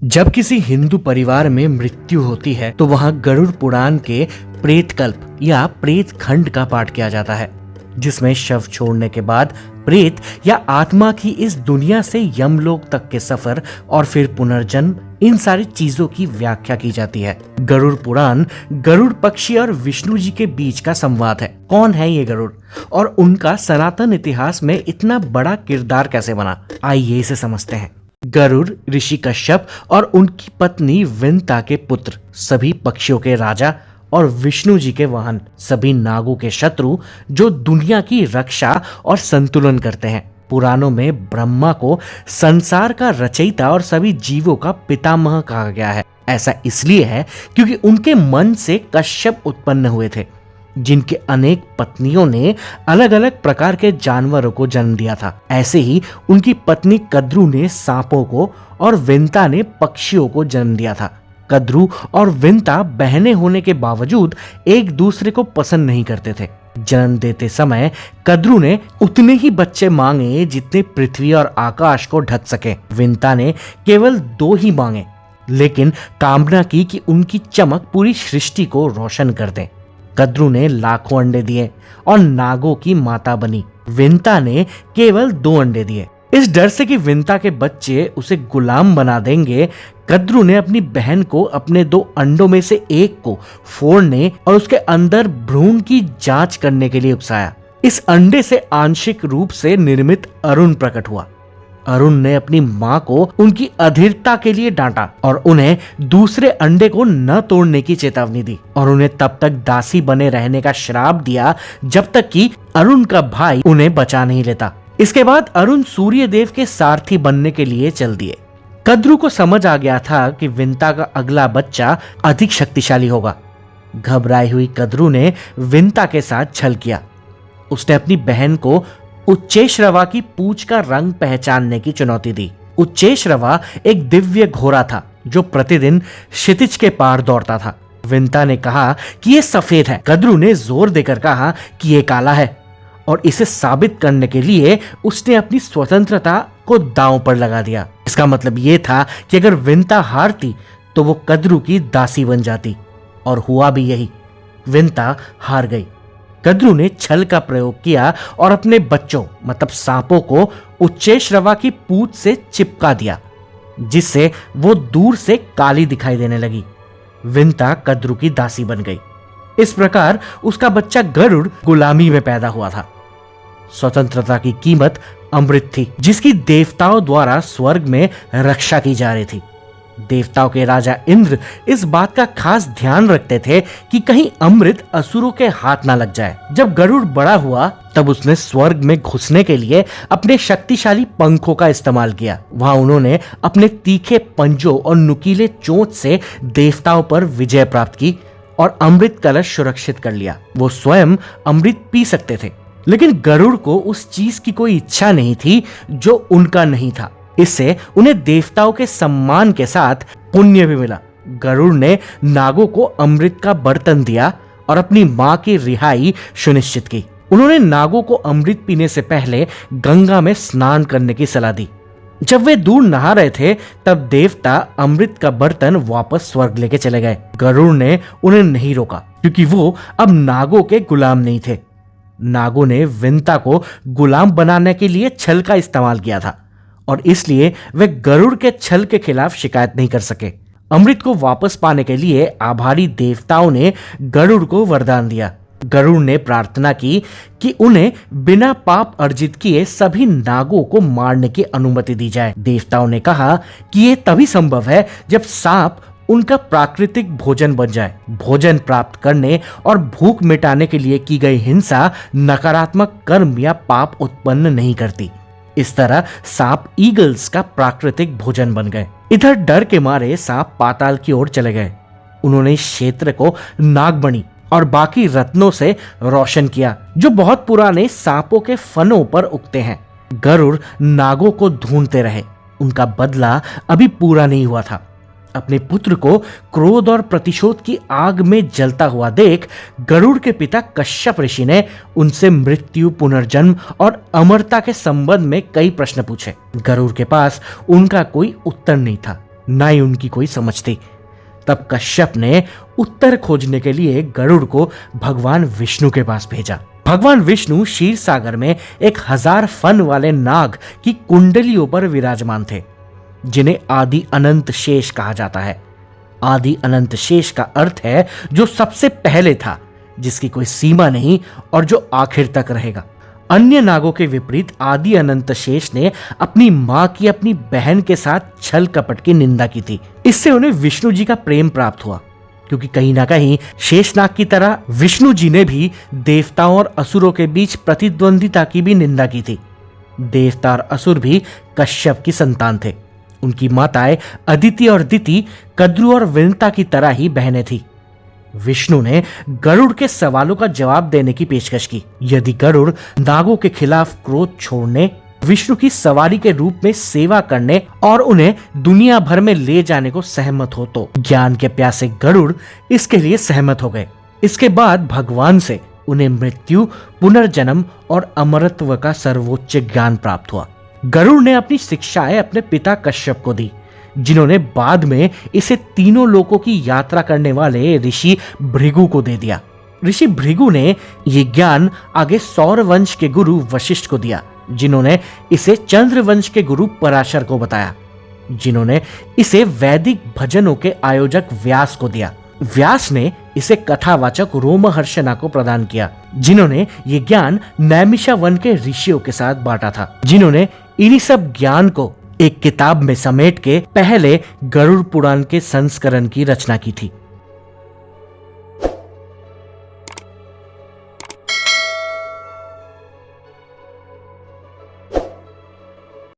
जब किसी हिंदू परिवार में मृत्यु होती है तो वहां गरुड़ पुराण के प्रेतकल्प या प्रेत खंड का पाठ किया जाता है, जिसमें शव छोड़ने के बाद प्रेत या आत्मा की इस दुनिया से यमलोक तक के सफर और फिर पुनर्जन्म, इन सारी चीजों की व्याख्या की जाती है। गरुड़ पुराण गरुड़ पक्षी और विष्णु जी के बीच का संवाद है। कौन है ये गरुड़ और उनका सनातन इतिहास में इतना बड़ा किरदार कैसे बना, आइए इसे समझते हैं। गरुड़ ऋषि कश्यप और उनकी पत्नी विंता के पुत्र, सभी पक्षियों के राजा और विष्णु जी के वाहन, सभी नागों के शत्रु जो दुनिया की रक्षा और संतुलन करते हैं। पुराणों में ब्रह्मा को संसार का रचयिता और सभी जीवों का पितामह कहा गया है। ऐसा इसलिए है क्योंकि उनके मन से कश्यप उत्पन्न हुए थे, जिनके अनेक पत्नियों ने अलग अलग प्रकार के जानवरों को जन्म दिया था। ऐसे ही उनकी पत्नी कद्रू ने सांपों को और विंता ने पक्षियों को जन्म दिया था। कद्रू और विंता बहनें होने के बावजूद एक दूसरे को पसंद नहीं करते थे। जन्म देते समय कद्रू ने उतने ही बच्चे मांगे जितने पृथ्वी और आकाश को ढक सके। विंता ने केवल 2 ही मांगे, लेकिन कामना की कि उनकी चमक पूरी सृष्टि को रोशन कर दे। कद्रू ने लाखों अंडे दिए और नागों की माता बनी। विंता ने केवल 2 अंडे दिए। इस डर से कि विंता के बच्चे उसे गुलाम बना देंगे, कद्रू ने अपनी बहन को अपने 2 अंडों में से एक को फोड़ने और उसके अंदर भ्रूण की जांच करने के लिए उकसाया। इस अंडे से आंशिक रूप से निर्मित अरुण प्रकट हुआ। अरुण ने अपनी मां को उनकी अधीरता के लिए डांटा और उन्हें दूसरे अंडे को न तोड़ने की चेतावनी दी और उन्हें तब तक दासी बने रहने का श्राप दिया जब तक कि अरुण का भाई उन्हें बचा नहीं लेता। इसके बाद अरुण सूर्य देव के सारथी बनने के लिए चल दिए। कद्रू को समझ आ गया था कि विंता का अगला बच्चा अधिक शक्तिशाली होगा। घबराई हुई कद्रू ने विंता के साथ छल किया। उसने अपनी बहन को उच्चेश्रवा की पूंछ का रंग पहचानने की चुनौती दी। उच्चेश्रवा एक दिव्य घोड़ा था जो प्रतिदिन क्षितिज के पार दौड़ता था। विंता ने कहा कि यह सफेद है। कद्रू ने जोर देकर कहा कि यह काला है और इसे साबित करने के लिए उसने अपनी स्वतंत्रता को दांव पर लगा दिया। इसका मतलब यह था कि अगर विंता हारती तो वो कद्रू की दासी बन जाती, और हुआ भी यही। विंता हार गई। कद्रू ने छल का प्रयोग किया और अपने बच्चों मतलब सांपों को उच्चेश्रवा की पूंछ से चिपका दिया, जिससे वो दूर से काली दिखाई देने लगी। विंता कद्रू की दासी बन गई। इस प्रकार उसका बच्चा गरुड़ गुलामी में पैदा हुआ था। स्वतंत्रता की कीमत अमृत थी, जिसकी देवताओं द्वारा स्वर्ग में रक्षा की जा रही थी। देवताओं के राजा इंद्र इस बात का खास ध्यान रखते थे कि कहीं अमृत असुरों के हाथ ना लग जाए। जब गरुड़ बड़ा हुआ तब उसने स्वर्ग में घुसने के लिए अपने शक्तिशाली पंखों का इस्तेमाल किया। वहां उन्होंने अपने तीखे पंजों और नुकीले चोंच से देवताओं पर विजय प्राप्त की और अमृत कलश सुरक्षित कर लिया। वो स्वयं अमृत पी सकते थे, लेकिन गरुड़ को उस चीज की कोई इच्छा नहीं थी जो उनका नहीं था। इससे उन्हें देवताओं के सम्मान के साथ पुण्य भी मिला। गरुड़ ने नागों को अमृत का बर्तन दिया और अपनी मां की रिहाई सुनिश्चित की। उन्होंने नागों को अमृत पीने से पहले गंगा में स्नान करने की सलाह दी। जब वे दूर नहा रहे थे तब देवता अमृत का बर्तन वापस स्वर्ग लेके चले गए। गरुड़ ने उन्हें नहीं रोका क्योंकि वो अब नागों के गुलाम नहीं थे। नागों ने विंता को गुलाम बनाने के लिए छल का इस्तेमाल किया था और इसलिए वे गरुड़ के छल के खिलाफ शिकायत नहीं कर सके। अमृत को वापस पाने के लिए आभारी देवताओं ने गरुड़ को वरदान दिया। गरुड़ ने प्रार्थना की कि उन्हें बिना पाप अर्जित किए सभी नागों को मारने की अनुमति दी जाए। देवताओं ने कहा कि यह तभी संभव है जब सांप उनका प्राकृतिक भोजन बन जाए। भोजन प्राप्त करने और भूख मिटाने के लिए की गई हिंसा नकारात्मक कर्म या पाप उत्पन्न नहीं करती। इस तरह सांप ईगल्स का प्राकृतिक भोजन बन गए। इधर डर के मारे सांप पाताल की ओर चले गए। उन्होंने इस क्षेत्र को नागमणि और बाकी रत्नों से रोशन किया जो बहुत पुराने सांपों के फनों पर उगते हैं। गरुड़ नागों को ढूंढते रहे। उनका बदला अभी पूरा नहीं हुआ था। अपने पुत्र को क्रोध और प्रतिशोध की आग में जलता हुआ देख गरुड़ के पिता कश्यप ऋषि ने उनसे मृत्यु, पुनर्जन्म और अमरता के संबंध में कई प्रश्न पूछे। गरुड़ के पास उनका कोई उत्तर नहीं था। ना ही उनकी कोई समझ थी। तब कश्यप ने उत्तर खोजने के लिए गरुड़ को भगवान विष्णु के पास भेजा। भगवान विष्णु क्षीर सागर में 1000 फन वाले नाग की कुंडलियों पर विराजमान थे, जिन्हें आदि अनंत शेष कहा जाता है। आदि अनंत शेष का अर्थ है जो सबसे पहले था, जिसकी कोई सीमा नहीं और जो आखिर तक रहेगा। अन्य नागों के विपरीत आदि अनंत शेष ने अपनी मां की अपनी बहन के साथ छल कपट की निंदा की थी। इससे उन्हें विष्णु जी का प्रेम प्राप्त हुआ, क्योंकि कहीं ना कहीं शेषनाग की तरह विष्णु जी ने भी देवताओं और असुरों के बीच प्रतिद्वंदिता की भी निंदा की थी। देवता और असुर भी कश्यप की संतान थे। उनकी माताएं अदिति और दिति कद्रु और विनता की तरह ही बहनें थी। विष्णु ने गरुड़ के सवालों का जवाब देने की पेशकश की। यदि गरुड़ नागों के खिलाफ क्रोध छोड़ने, विष्णु की सवारी के रूप में सेवा करने और उन्हें दुनिया भर में ले जाने को सहमत हो तो ज्ञान के प्यासे गरुड़ इसके लिए सहमत हो गए। इसके बाद भगवान से उन्हें मृत्यु, पुनर्जन्म और अमरत्व का सर्वोच्च ज्ञान प्राप्त हुआ। गरुड़ ने अपनी शिक्षाएं अपने पिता कश्यप को दी, जिन्होंने बाद में इसे तीनों लोकों की यात्रा करने वाले ऋषि भृगु को दे दिया। ऋषि भृगु ने ये ज्ञान आगे सौर वंश के गुरु वशिष्ठ को दिया, जिन्होंने इसे चंद्र वंश के गुरु पराशर को बताया, जिन्होंने इसे वैदिक भजनों के आयोजक व्यास को दिया। व्यास ने इसे कथावाचक रोमहर्षणा को प्रदान किया, जिन्होंने ये ज्ञान नैमिषावन के ऋषियों के साथ बांटा था, जिन्होंने इन्हीं सब ज्ञान को एक किताब में समेट के पहले गरुड़ पुराण के संस्करण की रचना की थी।